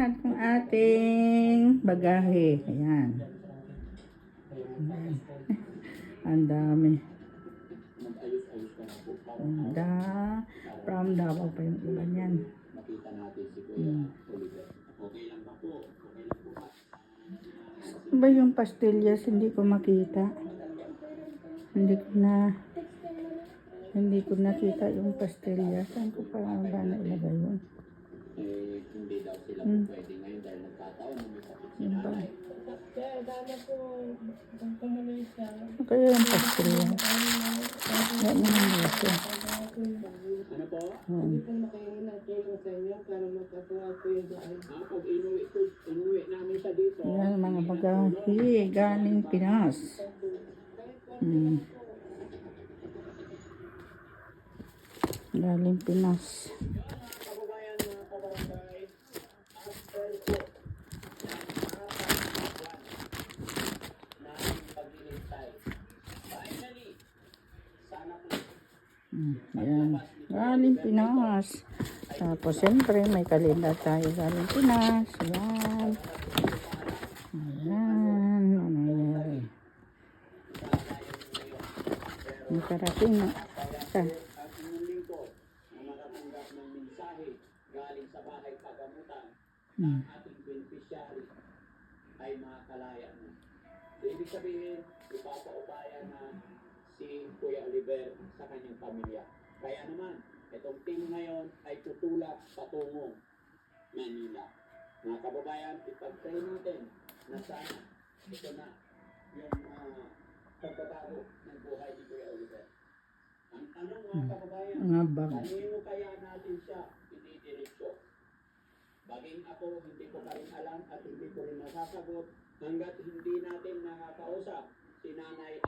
At ng ating bagahe. Ayan. Ang dami. From Davao pa yung iba niyan. Ba yung pastillas hindi ko makita. Hindi ko nakita yung pastillas. Saan ko pa ba nailagay yun? Hindi daw sila pwede ngayon dahil nagkataon na may sakit si nanay. Kaya dala ko kung tumuloy siya. Kaya yung pastillas. Yan yung gusto. Ano po? Hindi ko makikita sa inyo para magkatuwa ko yung daan. Pag inuwi namin siya dito. Yan mga bagahe. Galing Pinas. Galing Pinas. Kababayan mga kabarangay, after po na paglilintay. Finally, sana po Ayan. Galing Pinas. Tapos siyempre may kalenda tayo galing Pinas. Ayan. Ayan. Ano nangyari? Nakarating na. Sa. at inyong lingkod na makatanggap ng mensahe galing sa bahay pagamutan ng ating beneficiary ay makakalaya na. So, ibig sabihin, ipapaubaya na si Kuya Oliver sa kanyang pamilya. Kaya naman, itong team ngayon ay tutulak patungong Manila. Mga kababayan, ipag-pray natin na sana ito na yung pagbabago ng buhay ni Kuya Oliver. Ang tanong mga kababayan, Mga bag. kanino kaya natin siya inidiretso? Baging ako, hindi ko pa rin alam at hindi ko rin masasagot hanggat hindi natin nakakausap si Nanay